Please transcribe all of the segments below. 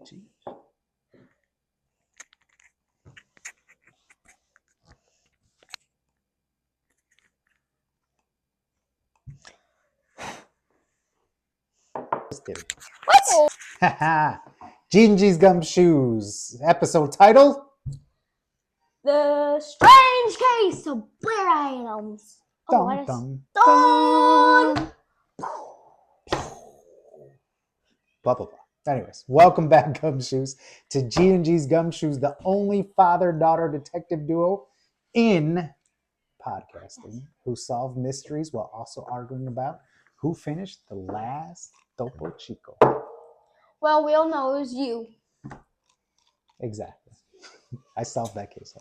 Gee. Just kidding. What? Haha. G&G's Gumshoes. Episode title? The Strange Case of Blair Adams. Dun, dun, dun. Blah, blah, blah. Anyways, welcome back, Gumshoes, to G&G's Gumshoes, the only father-daughter detective duo in podcasting who solve mysteries while also arguing about who finished the last Topo Chico. Well, we all know it was you. Exactly. I solved that case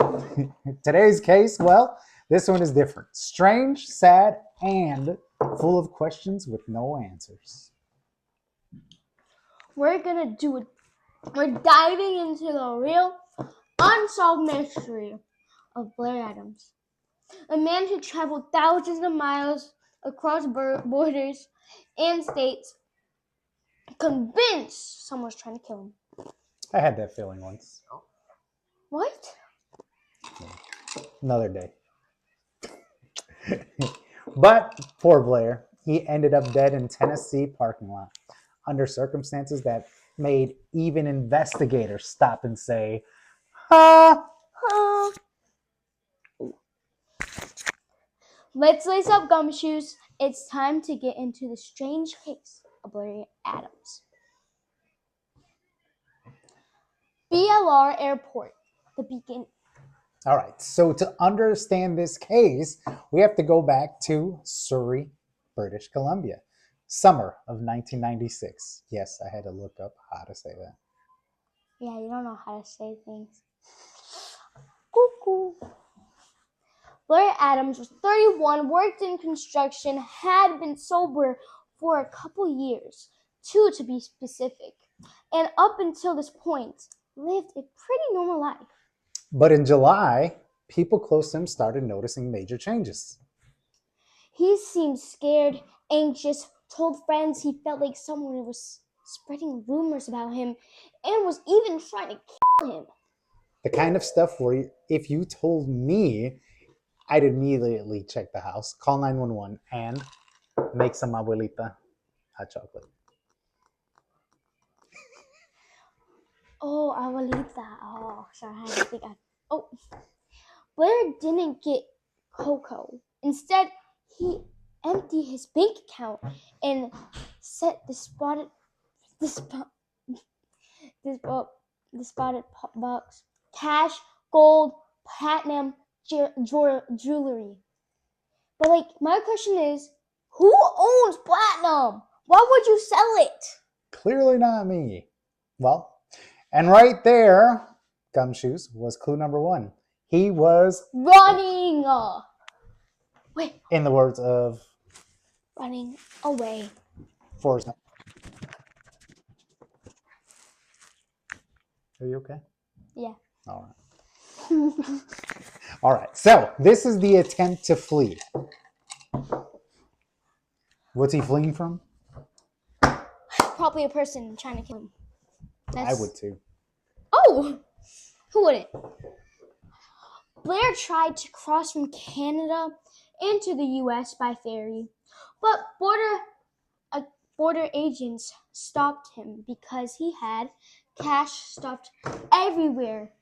already. Today's case, well, this one is different. Strange, sad, and full of questions with no answers. We're gonna do it. We're diving into the real, unsolved mystery of Blair Adams. A man who traveled thousands of miles across borders and states, convinced someone was trying to kill him. I had that feeling once. What? Another day. But poor Blair, he ended up dead in Tennessee parking lot under circumstances that made even investigators stop and say, "Huh." Let's lace up gumshoes. It's time to get into the strange case of Blair Adams. BLR Airport, the beginning. All right, so to understand this case, we have to go back to Surrey, British Columbia, summer of 1996. Yes, I had to look up how to say that. Yeah, you don't know how to say things. Cuckoo. Blair Adams was 31, worked in construction, had been sober for a couple years, 2 to be specific, and up until this point, lived a pretty normal life. But in July, people close to him started noticing major changes. He seemed scared, anxious, told friends he felt like someone was spreading rumors about him, and was even trying to kill him. The kind of stuff where if you told me, I'd immediately check the house, call 911, and make some abuelita hot chocolate. Oh, abuelita. Oh, sorry, I think Oh, Blair didn't get cocoa. Instead, he emptied his bank account and set the spotted box, cash, gold, platinum, jewelry. But my question is, who owns platinum? Why would you sell it? Clearly not me. Well, and right there, Gumshoes, was clue number 1. He was running. Wait. In the words of running away. Forrest. Are you okay? Yeah. All right. All right. So this is the attempt to flee. What's he fleeing from? Probably a person trying to kill him. I would too. Oh, who wouldn't? Blair tried to cross from Canada into the U.S. by ferry, but border agents stopped him because he had cash stuffed everywhere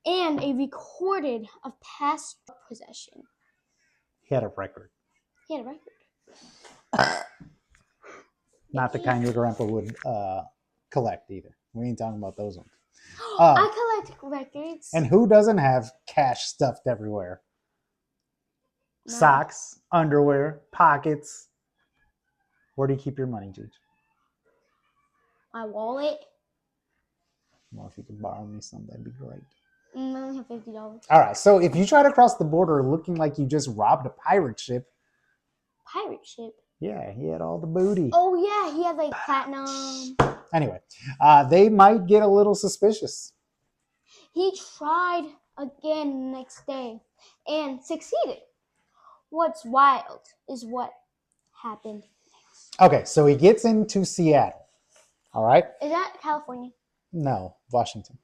and a record of past possession. He had a record. He had a record. Not the kind your grandpa would collect either. We ain't talking about those ones. I collect records. And who doesn't have cash stuffed everywhere? No. Socks, underwear, pockets. Where do you keep your money, Gigi? My wallet. Well, if you could borrow me some, that'd be great. I only have $50. All right, so if you try to cross the border looking like you just robbed a pirate ship. Pirate ship? Yeah, he had all the booty. Oh, yeah, he had platinum. Anyway, they might get a little suspicious. He tried again the next day and succeeded. What's wild is what happened next. Okay, so he gets into Seattle. All right? Is that California? No, Washington.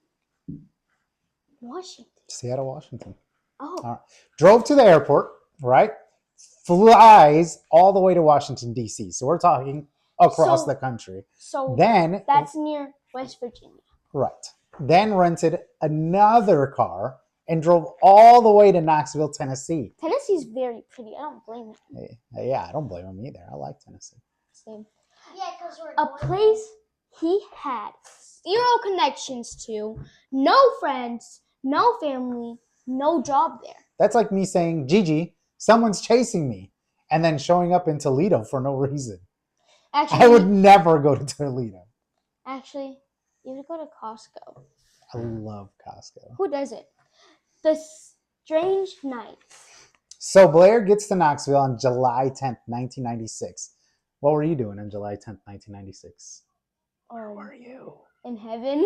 Washington. Seattle, Washington. Oh. All right. Drove to the airport, right? Flies all the way to Washington, D.C. So we're talking across the country. So Then that's near West Virginia. Right. Then rented another car and drove all the way to Knoxville, Tennessee. Tennessee's very pretty. I don't blame him. Yeah, I don't blame him either. I like Tennessee. Same. Yeah, because a place he had zero connections to, no friends, no family, no job there. That's like me saying, Gigi, someone's chasing me, and then showing up in Toledo for no reason. Actually, I would never go to Toledo. Actually, you would go to Costco. I love Costco. Who doesn't? The Strange Nights. So Blair gets to Knoxville on July 10th, 1996. What were you doing on July 10th, 1996? Where were you? In heaven?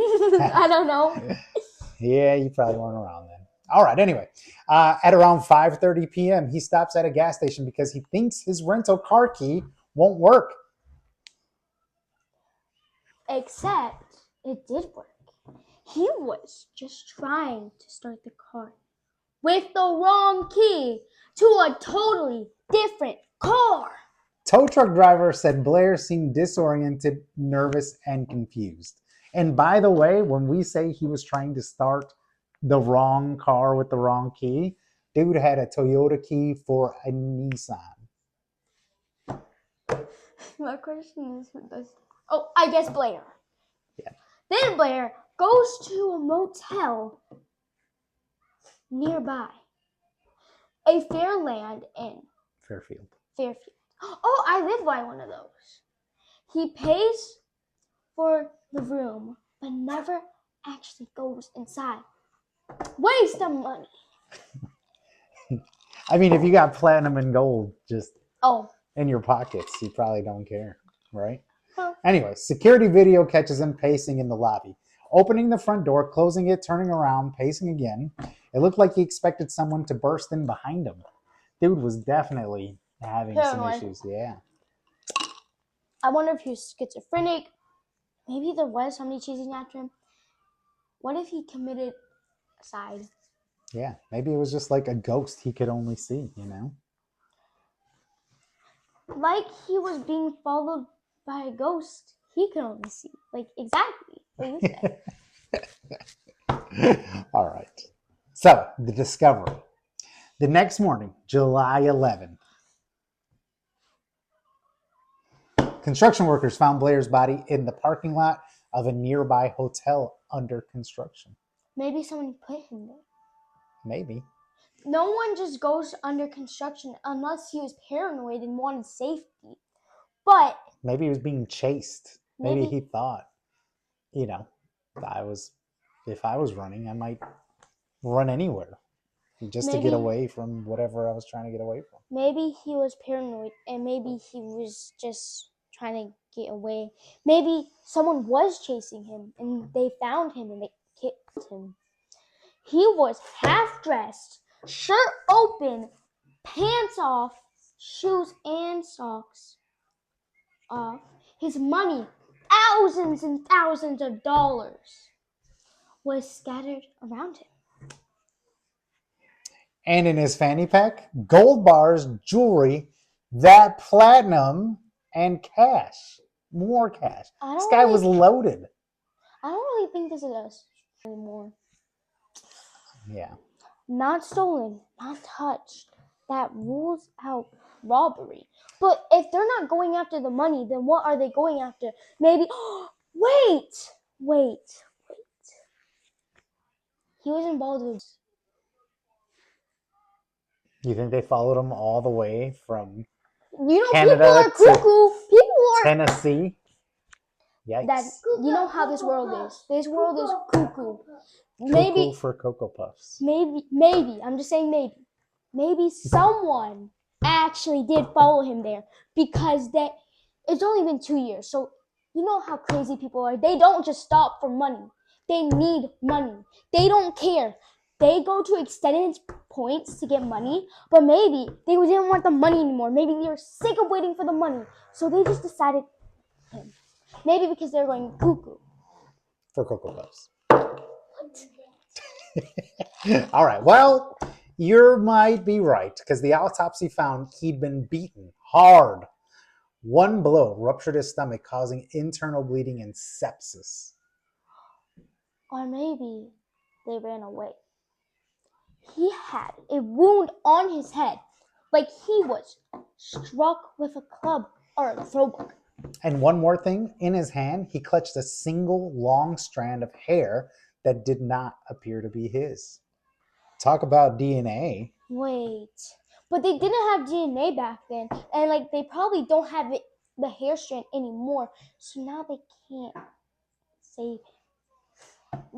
I don't know. Yeah, you probably weren't around then. All right, anyway. At around 5:30 p.m., he stops at a gas station because he thinks his rental car key won't work. Except it did work. He was just trying to start the car with the wrong key to a totally different car. Tow truck driver said Blair seemed disoriented, nervous, and confused. And by the way, when we say he was trying to start the wrong car with the wrong key, dude had a Toyota key for a Nissan. My question is, who does? Oh, I guess Blair. Yeah. Then Blair goes to a motel nearby, a Fairland Inn. Fairfield. Oh, I live by one of those. He pays for the room, but never actually goes inside. Waste of money. I mean, if you got platinum and gold just in your pockets, you probably don't care, right? Huh. Anyway, security video catches him pacing in the lobby, opening the front door, closing it, turning around, pacing again. It looked like he expected someone to burst in behind him. Dude was definitely having some issues. Yeah. I wonder if he was schizophrenic. Maybe there was somebody chasing after him. What if he committed suicide? Yeah, maybe it was just like a ghost he could only see, you know? Like he was being followed by a ghost he could only see. Like, exactly what you said. All right. So, the discovery. The next morning, July 11th, construction workers found Blair's body in the parking lot of a nearby hotel under construction. Maybe someone put him there. Maybe. No one just goes under construction unless he was paranoid and wanted safety. But maybe he was being chased. Maybe he thought, you know, if I was running, I might run anywhere just to get away from whatever I was trying to get away from. Maybe he was paranoid and maybe he was just trying to get away. Maybe someone was chasing him and they found him and they killed him. He was half dressed, shirt open, pants off, shoes and socks off. His money, thousands and thousands of dollars, was scattered around him. And in his fanny pack, gold bars, jewelry, that platinum, and cash. More cash. This guy was loaded. I don't really think this is us anymore. Yeah. Not stolen, not touched. That rules out robbery. But if they're not going after the money, then what are they going after? Maybe, wait. He was involved with... You think they followed him all the way from Canada people are cuckoo. People are Tennessee? Yikes. You know how this world is. This world is cuckoo. Cuckoo for Cocoa Puffs. Maybe. I'm just saying maybe. Maybe someone actually did follow him there because it's only been 2 years. So you know how crazy people are. They don't just stop for money. They need money. They don't care. They go to extended points to get money, but maybe they didn't want the money anymore. Maybe they were sick of waiting for the money. So they just decided him. Maybe because they're going cuckoo. for Cocoa Puffs. All right. Well, you might be right because the autopsy found he'd been beaten hard. One blow ruptured his stomach, causing internal bleeding and sepsis. Or maybe they ran away. He had a wound on his head, like he was struck with a club or a crowbar. And one more thing, in his hand, he clutched a single long strand of hair that did not appear to be his. Talk about DNA. Wait, but they didn't have DNA back then, and like they probably don't have it, the hair strand anymore. So now they can't save it.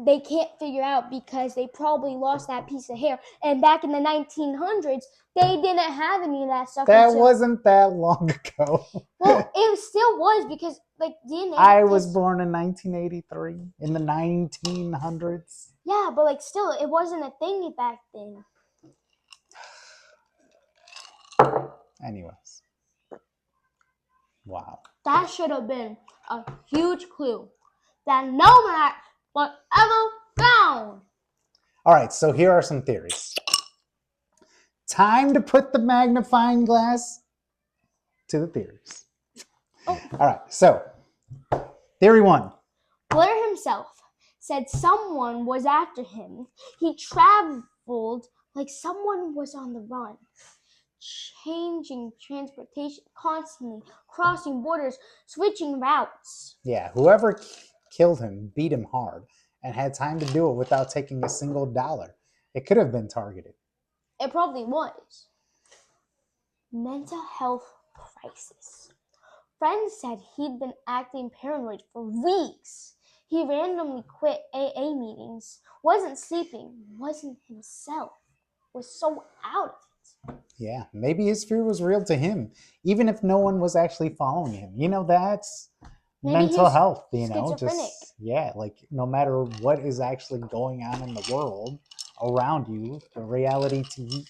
They can't figure out because they probably lost that piece of hair. And back in the 1900s, they didn't have any of that stuff. That wasn't that long ago. Well, it still was because like DNA. I was born in 1983, in the 1900s. Yeah, but like still, it wasn't a thing back then. Anyways. Wow. That should have been a huge clue that no man was ever found. All right, so here are some theories. Time to put the magnifying glass to the theories. Oh. All right, so theory 1. Blair himself said someone was after him. He traveled like someone was on the run, changing transportation constantly, crossing borders, switching routes. Yeah, whoever killed him beat him hard and had time to do it without taking a single dollar. It could have been targeted. It probably was. Mental health crisis. Friends said he'd been acting paranoid for weeks. He randomly quit AA meetings, wasn't sleeping, wasn't himself, was so out of it. Yeah, maybe his fear was real to him, even if no one was actually following him. You know, that's Maybe mental he's health, you know, schizophrenic. just, yeah, like no matter what is actually going on in the world around you, the reality to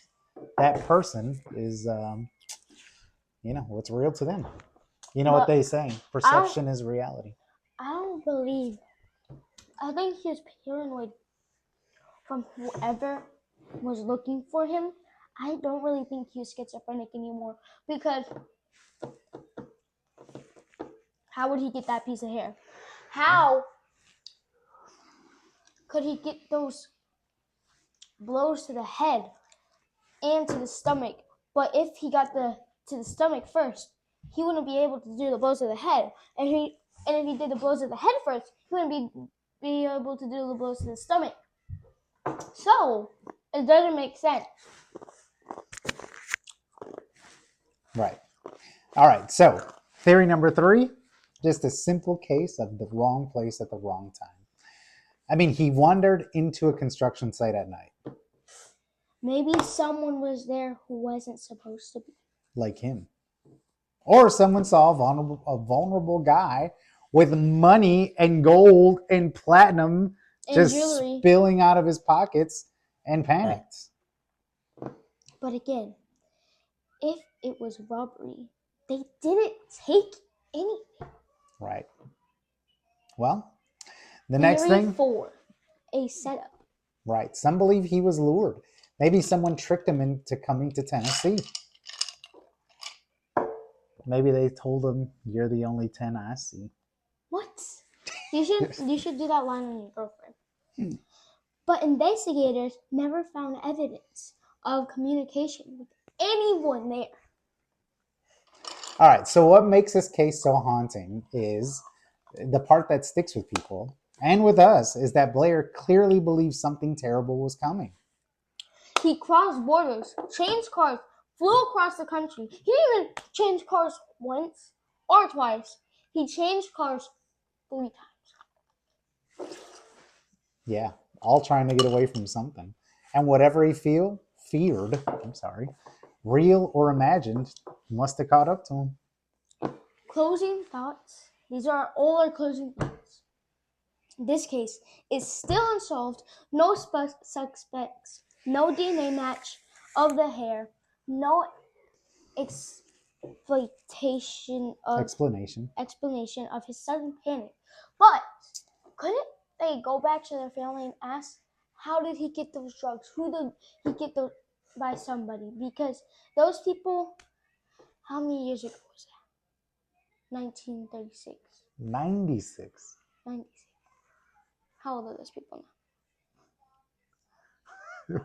that person is, you know, what's real to them. You know what they say, perception is reality. I don't believe. I think he was paranoid from whoever was looking for him. I don't really think he was schizophrenic anymore because how would he get that piece of hair? How could he get those blows to the head and to the stomach? But if he got to the stomach first, he wouldn't be able to do the blows to the head. And if he did the blows to the head first, he wouldn't be able to do the blows to the stomach. So it doesn't make sense. Right. All right. So theory number 3, just a simple case of the wrong place at the wrong time. I mean, he wandered into a construction site at night. Maybe someone was there who wasn't supposed to be. Like him. Or someone saw a vulnerable guy with money and gold and platinum And just jewelry. spilling out of his pockets and panicked. But again, if it was robbery, they didn't take anything. Right. Well, the next thing. 4, a setup. Right. Some believe he was lured. Maybe someone tricked him into coming to Tennessee. Maybe they told him, "You're the only 10 I see." What? You should do that line on your girlfriend. But investigators never found evidence of communication with anyone there. All right. So what makes this case so haunting is the part that sticks with people and with us is that Blair clearly believed something terrible was coming. He crossed borders, changed cars, flew across the country. He didn't even change cars once or twice. He changed cars 3 times. Yeah, all trying to get away from something. And whatever he feared, real or imagined, must have caught up to him. Closing thoughts. These are all our closing thoughts. This case is still unsolved. No suspects. No DNA match of the hair. No explanation of his sudden panic. But couldn't they go back to their family and ask, how did he get those drugs? Who did he get those by somebody? Because those people, how many years ago was that? 1936. 96. 96. How old are those people now?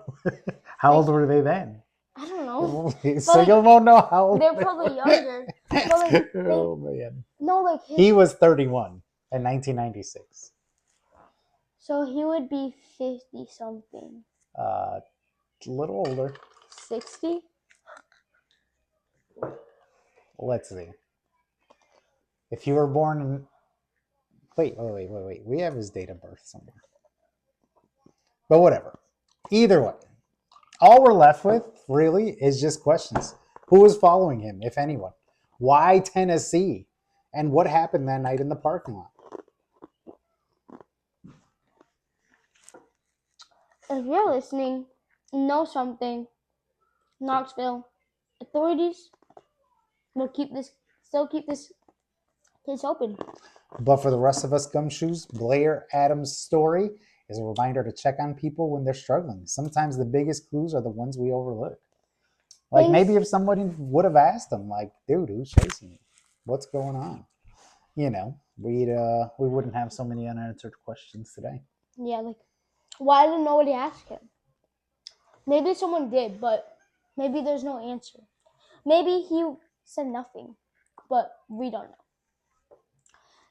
How old were they then? I don't know. So you won't know how old They're probably younger. But like, oh man. no, like He was 31 in 1996. So he would be 50 something. A little older. 60? Let's see. If you were born in... Wait. We have his date of birth somewhere. But whatever. Either way. All we're left with, really, is just questions. Who was following him, if anyone? Why Tennessee? And what happened that night in the parking lot? If you're listening, know something. Knoxville authorities will still keep this case open. But for the rest of us gumshoes, Blair Adam's story is a reminder to check on people when they're struggling. Sometimes the biggest clues are the ones we overlook. Like maybe if somebody would have asked him, like, dude, who's chasing you? What's going on? You know, we wouldn't have so many unanswered questions today. Yeah, like, why didn't nobody ask him? Maybe someone did, but maybe there's no answer. Maybe he said nothing, but we don't know.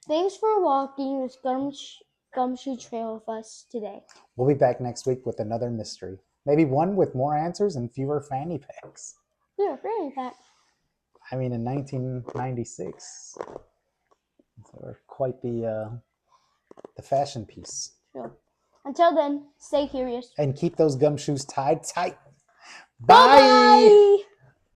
Thanks for walking this gumshoe trail with us today. We'll be back next week with another mystery. Maybe one with more answers and fewer fanny packs. Yeah, fanny pack. I mean, in 1996, they were quite the fashion piece. Sure. Until then, stay curious. And keep those gumshoes tied tight. Bye-bye!